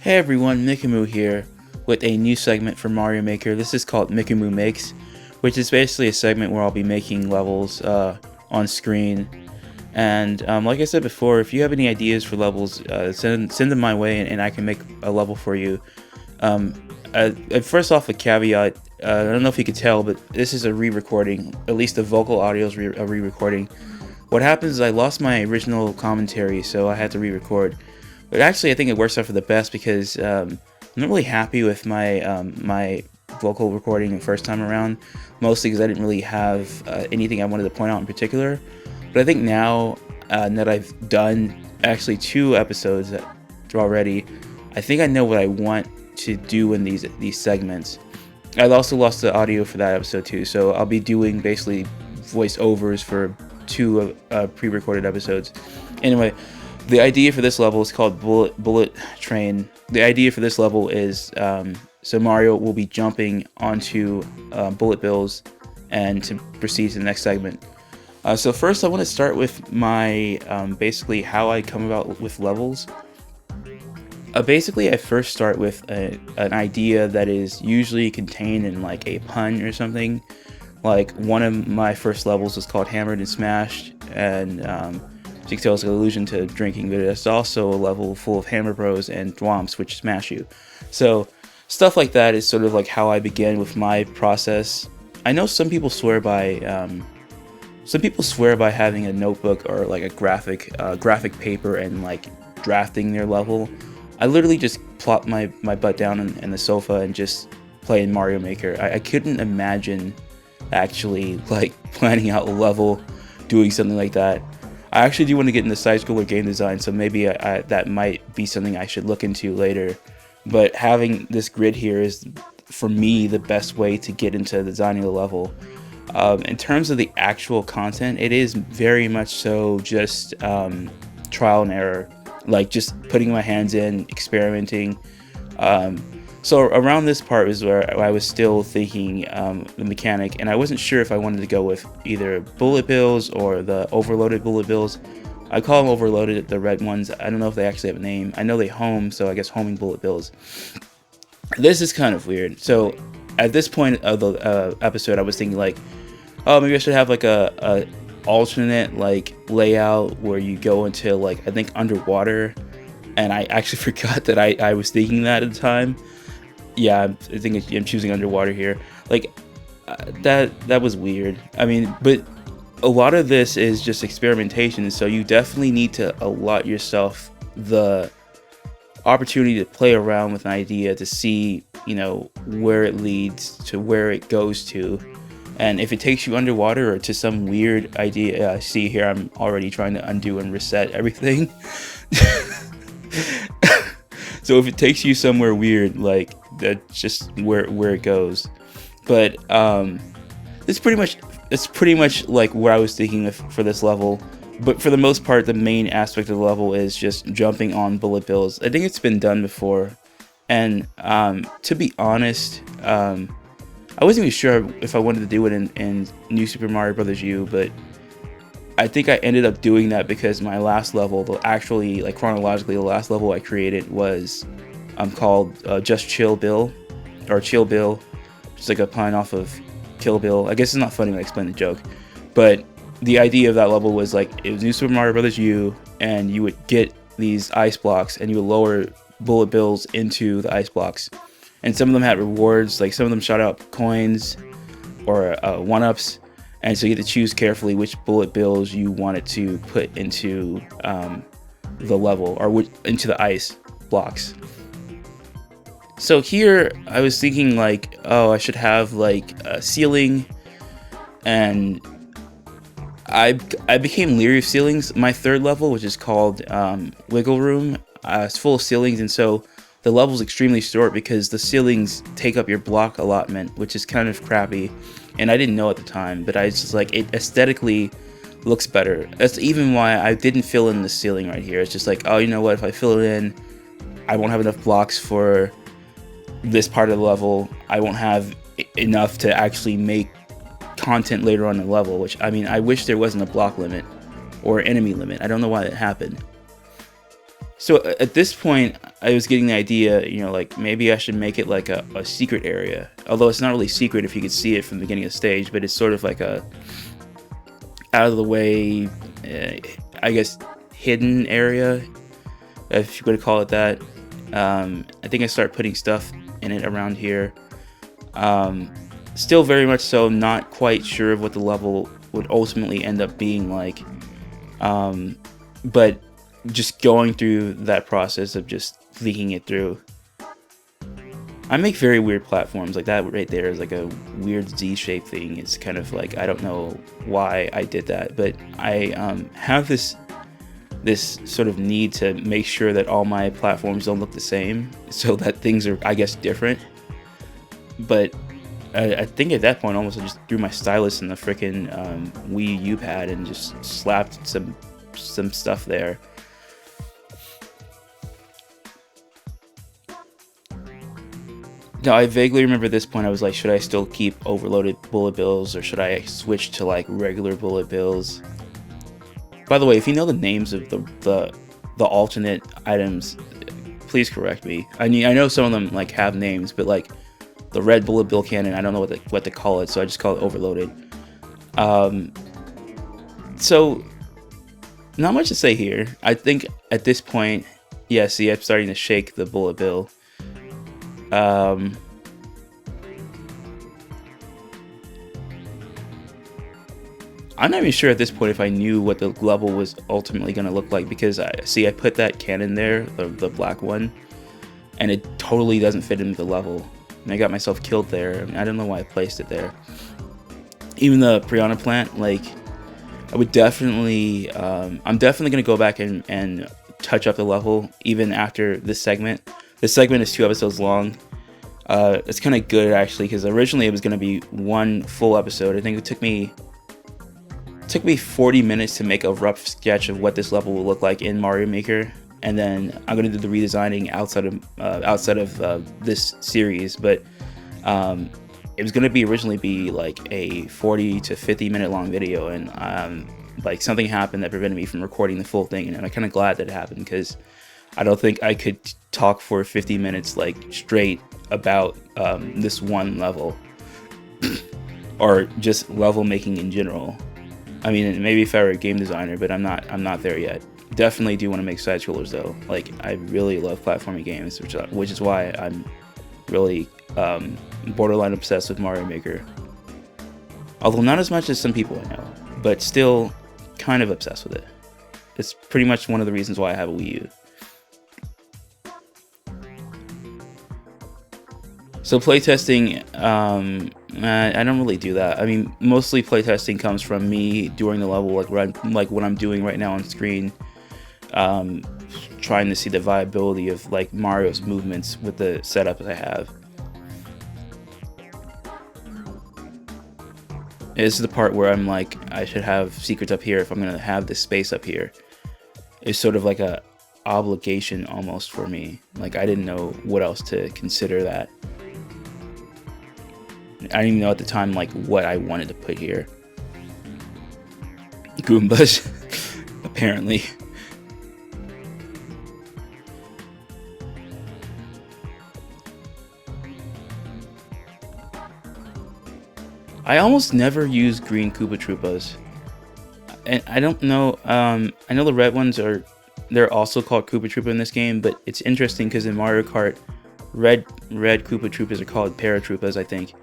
Hey everyone, Mickomoo here with a new segment for Mario Maker. This is called Mickomoo Makes, which is basically a segment where I'll be making levels on screen. And like I said before, if you have any ideas for levels, send them my way and I can make a level for you. First off, a caveat, I don't know if you could tell, but this is a re-recording, at least the vocal audio is a re-recording. What happens is I lost my original commentary, so I had to re-record. But actually, I think it works out for the best because I'm not really happy with my my vocal recording the first time around, mostly because I didn't really have anything I wanted to point out in particular. But I think now that I've done actually 2 episodes already, I think I know what I want to do in these segments. I also lost the audio for that episode too, so I'll be doing basically voiceovers for 2 pre-recorded episodes. Anyway. The idea for this level is called Bullet Train. The idea for this level is so Mario will be jumping onto bullet bills and to proceed to the next segment. So first I want to start with my basically how I come about with levels. Basically I first start with an idea that is usually contained in like a pun or something. Like one of my first levels was called Hammered and Smashed, and you can tell it's an allusion to drinking, but it's also a level full of Hammer Bros and Thwomps, which smash you. So stuff like that is sort of like how I begin with my process. I know some people swear by having a notebook or like a graphic paper and like drafting their level. I literally just plop my butt down in the sofa and just play in Mario Maker. I couldn't imagine actually like planning out a level, doing something like that. I actually do want to get into side-scroller game design, so maybe that might be something I should look into later. But having this grid here is, for me, the best way to get into designing a level. In terms of the actual content, it is very much so just trial and error, like just putting my hands in, experimenting. So around this part is where I was still thinking the mechanic, and I wasn't sure if I wanted to go with either bullet bills or the overloaded bullet bills. I call them overloaded, the red ones. I don't know if they actually have a name. I know they home, so I guess homing bullet bills. This is kind of weird. So at this point of the episode, I was thinking like, oh, maybe I should have like a alternate like layout where you go into like, I think underwater, and I actually forgot that I was thinking that at the time. Yeah, I think I'm choosing underwater here. Like, that was weird. I mean, but a lot of this is just experimentation, so you definitely need to allot yourself the opportunity to play around with an idea to see, you know, where it leads to, where it goes to. And if it takes you underwater or to some weird idea, see here, I'm already trying to undo and reset everything. So if it takes you somewhere weird, like, that's just where it goes. But it's pretty much like what I was thinking of for this level. But for the most part, the main aspect of the level is just jumping on bullet bills. I think it's been done before, and to be honest, I wasn't even sure if I wanted to do it in New Super Mario Bros. U, but I think I ended up doing that because my last level, actually, like chronologically, the last level I created was called Just Chill Bill, or Chill Bill, just like a pun off of Kill Bill. I guess it's not funny when I explain the joke, but the idea of that level was like, it was New Super Mario Bros. U, and you would get these ice blocks, and you would lower bullet bills into the ice blocks, and some of them had rewards, like some of them shot out coins or 1-ups. And so you had to choose carefully which bullet bills you wanted to put into the level, or into the ice blocks. So here I was thinking like, oh, I should have like a ceiling, and I became leery of ceilings. My third level, which is called Wiggle Room, is full of ceilings, and so the level's extremely short because the ceilings take up your block allotment, which is kind of crappy. And I didn't know at the time, but I was just like, it aesthetically looks better. That's even why I didn't fill in the ceiling right here. It's just like, oh, you know what, if I fill it in, I won't have enough blocks for this part of the level. I won't have enough to actually make content later on in the level, which, I mean, I wish there wasn't a block limit or enemy limit. I don't know why that happened. So at this point, I was getting the idea, like maybe I should make it like a secret area. Although it's not really secret if you could see it from the beginning of the stage, but it's sort of like a out of the way, I guess, hidden area, if you would call it that. I think I start putting stuff in it around here. Still very much so not quite sure of what the level would ultimately end up being like. But just going through that process of just leaking it through. I make very weird platforms. Like that right there is like a weird Z-shaped thing. It's kind of like, I don't know why I did that, but I have this sort of need to make sure that all my platforms don't look the same, so that things are, I guess, different. But I think at that point almost I just threw my stylus in the frickin' Wii U pad and just slapped some stuff there. Now, I vaguely remember at this point I was like, should I still keep overloaded bullet bills or should I switch to like regular bullet bills? By the way, if you know the names of the alternate items, please correct me. I know some of them like have names, but like the red bullet bill cannon, I don't know what to call it, so I just call it overloaded. So not much to say here. I think at this point, yeah, see, I'm starting to shake the bullet bill. I'm not even sure at this point if I knew what the level was ultimately going to look like, because I put that cannon there, the black one, and it totally doesn't fit into the level. And I got myself killed there. I mean, I don't know why I placed it there. Even the Piranha plant, like, I would definitely, I'm definitely going to go back and touch up the level even after this segment. This segment is 2 episodes long. It's kind of good actually, because originally it was going to be 1 full episode. I think it took me 40 minutes to make a rough sketch of what this level will look like in Mario Maker, and then I'm going to do the redesigning outside of this series. But it was going to originally be like a 40 to 50 minute long video, and like something happened that prevented me from recording the full thing, and I'm kind of glad that it happened, because I don't think I could talk for 50 minutes like straight about this one level or just level making in general. I mean, maybe if I were a game designer, but I'm not there yet. Definitely do want to make side scrollers though. Like, I really love platforming games, which is why I'm really borderline obsessed with Mario Maker. Although not as much as some people I know, but still kind of obsessed with it. It's pretty much one of the reasons why I have a Wii U. So playtesting, I don't really do that. I mean, mostly playtesting comes from me during the level, like what I'm doing right now on screen, trying to see the viability of like Mario's movements with the setup that I have. This is the part where I'm like, I should have secrets up here if I'm gonna have this space up here. It's sort of like a obligation almost for me. Like, I didn't know what else to consider that. I didn't even know at the time like what I wanted to put here. Goombas, apparently. I almost never use green Koopa Troopas, and I don't know. I know the red ones they're also called Koopa Troopa in this game, but it's interesting because in Mario Kart, red Koopa Troopas are called Paratroopas, I think.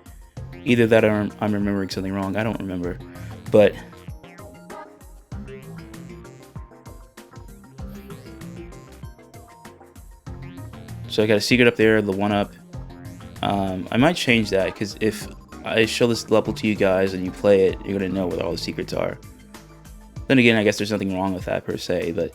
Either that or I'm remembering something wrong. I don't remember. But so I got a secret up there, the 1-up. I might change that, because if I show this level to you guys and you play it, you're going to know what all the secrets are. Then again, I guess there's nothing wrong with that per se, but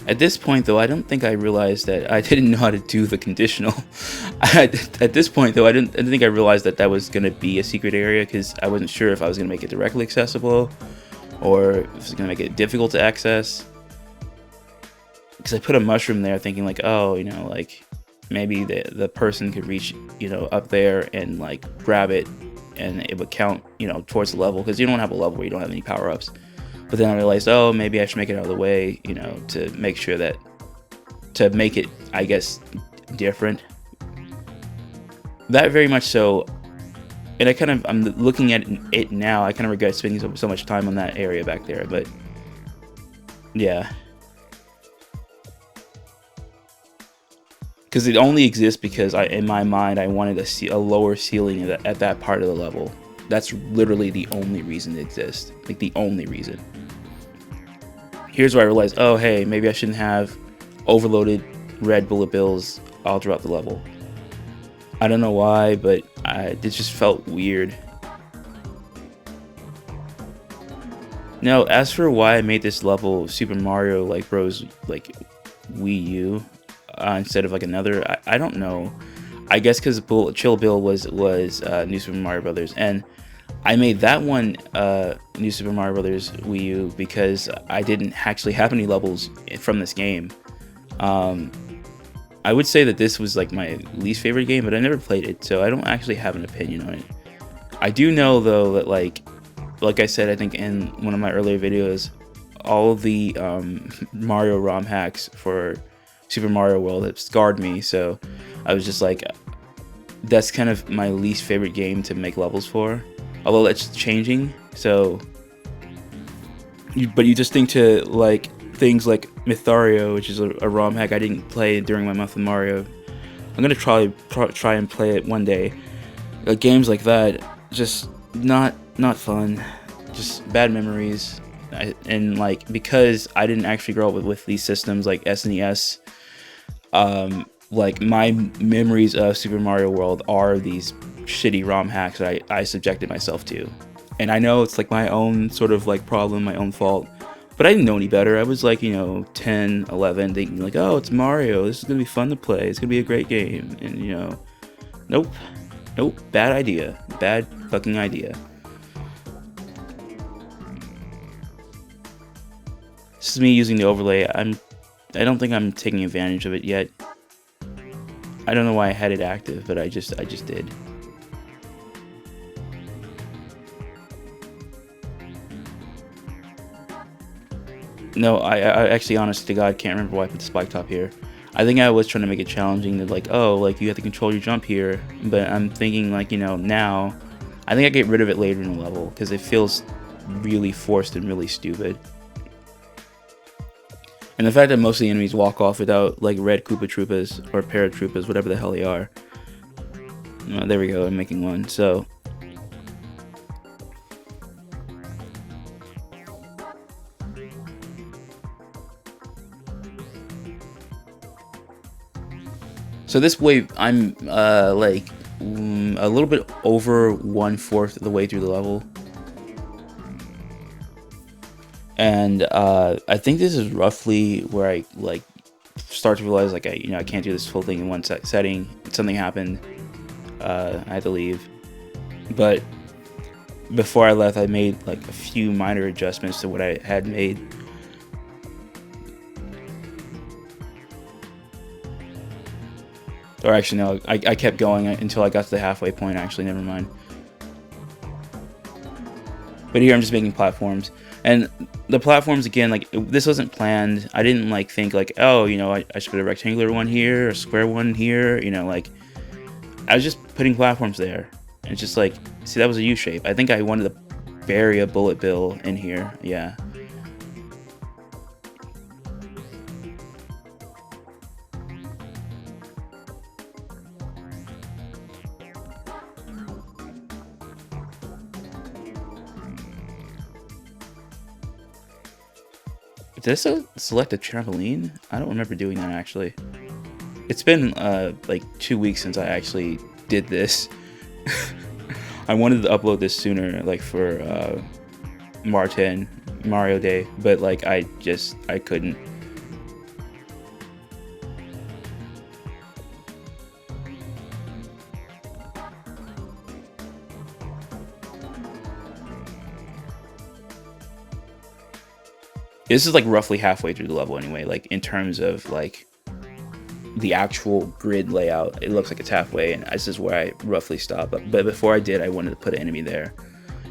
at this point, though, I don't think I realized that I didn't know how to do the conditional. At this point, though, I didn't think I realized that that was going to be a secret area, because I wasn't sure if I was going to make it directly accessible or if it was going to make it difficult to access. Because I put a mushroom there thinking like, oh, like maybe the person could reach, up there and like grab it, and it would count, towards the level, because you don't have a level where you don't have any power-ups. But then I realized, oh, maybe I should make it out of the way, to make sure that, to make it, I guess, different. That very much so. And I'm looking at it now, I kind of regret spending so much time on that area back there, but yeah. Because it only exists because in my mind, I wanted to see a lower ceiling at that part of the level. That's literally the only reason it exists. Like, the only reason. Here's where I realized, oh, hey, maybe I shouldn't have overloaded red bullet bills all throughout the level. I don't know why, but it just felt weird. Now, as for why I made this level Super Mario like Bros. Like Wii U instead of like another, I don't know. I guess because Chill Bill was New Super Mario Brothers, and I made that one New Super Mario Brothers Wii U because I didn't actually have any levels from this game. I would say that this was like my least favorite game, but I never played it, so I don't actually have an opinion on it. I do know though that like I said, I think in one of my earlier videos, all of the Mario ROM hacks for Super Mario World have scarred me, so I was just like, that's kind of my least favorite game to make levels for. Although that's changing, so but you just think to like things like Mythario, which is a ROM hack I didn't play during my month of Mario. I'm gonna try and play it one day. Games like that, just not fun, just bad memories. And like, because I didn't actually grow up with these systems like SNES, like my memories of Super Mario World are these shitty ROM hacks that I subjected myself to. And I know it's like my own sort of like problem, my own fault, but I didn't know any better. I was like, 10, 11, thinking like, oh, it's Mario, this is gonna be fun to play, it's gonna be a great game. And nope, bad idea, bad fucking idea. This is me using the overlay. I don't think I'm taking advantage of it yet. I don't know why I had it active, but I just did. No, I actually, honest to God, can't remember why I put the spike top here. I think I was trying to make it challenging to like, oh, like you have to control your jump here. But I'm thinking like, now, I think I get rid of it later in the level because it feels really forced and really stupid. And the fact that most of the enemies walk off without like red Koopa Troopas or Paratroopas, whatever the hell they are. Oh, there we go, I'm making one. So this wave, I'm like a little bit over 1/4 of the way through the level. And I think this is roughly where I like start to realize like I can't do this full thing in one setting. Something happened. I had to leave. But before I left, I made like a few minor adjustments to what I had made. Or actually, no, I kept going until I got to the halfway point. Actually, never mind. But here I'm just making platforms. And the platforms, again, like, this wasn't planned. I didn't, like, think, like, oh, I should put a rectangular one here, a square one here, like, I was just putting platforms there. And it's just like, see, that was a U shape. I think I wanted to bury a bullet bill in here, yeah. Did I select a trampoline? I don't remember doing that, actually. It's been like 2 weeks since I actually did this. I wanted to upload this sooner, like for Mario Day, but like I couldn't. This is like roughly halfway through the level anyway, like in terms of like the actual grid layout, it looks like it's halfway, and this is where I roughly stop. But before I did, I wanted to put an enemy there.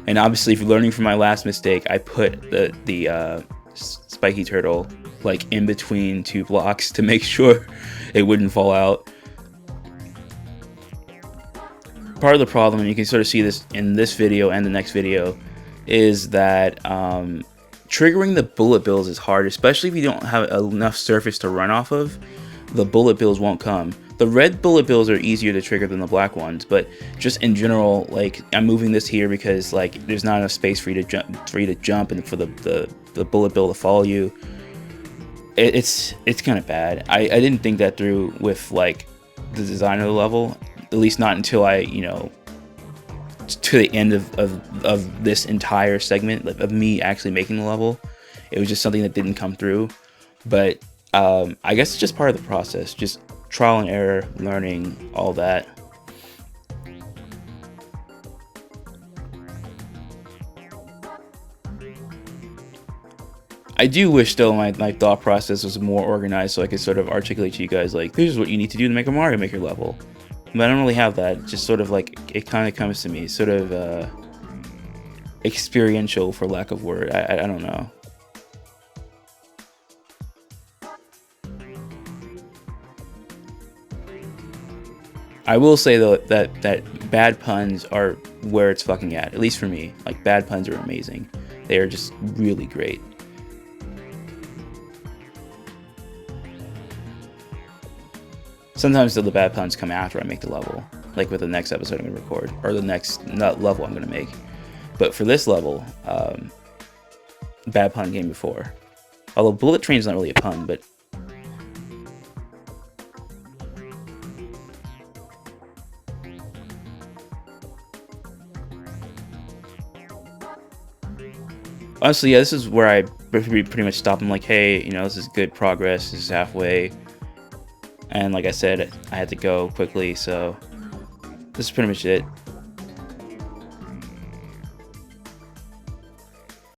And obviously, if you're learning from my last mistake, I put the spiky turtle like in between 2 blocks to make sure it wouldn't fall out. Part of the problem, and you can sort of see this in this video and the next video, is that triggering the bullet bills is hard, especially if you don't have enough surface to run off of. The bullet bills won't come. The red bullet bills are easier to trigger than the black ones, but just in general, like, I'm moving this here because like there's not enough space for you to jump and for the bullet bill to follow you. It's kind of bad. I didn't think that through with like the design of the level, at least not until I, you know, to the end of this entire segment of me actually making the level. It was just something that didn't come through. But I guess it's just part of the process, just trial and error, learning, all that. I do wish though my thought process was more organized, so I could sort of articulate to you guys like, this is what you need to do to make a Mario Maker level. But I don't really have that. It's just sort of like, it kind of comes to me, sort of experiential, for lack of word. I don't know. I will say though that bad puns are where it's fucking at least for me. Like, bad puns are amazing. They are just really great. Sometimes though, the bad puns come after I make the level, like with the next episode I'm gonna record, or the next level I'm gonna make. But for this level, bad pun came before. Although bullet train's not really a pun, but honestly, yeah, this is where I pretty much stop. I'm like, hey, you know, this is good progress. This is halfway. And like I said, I had to go quickly, so this is pretty much it.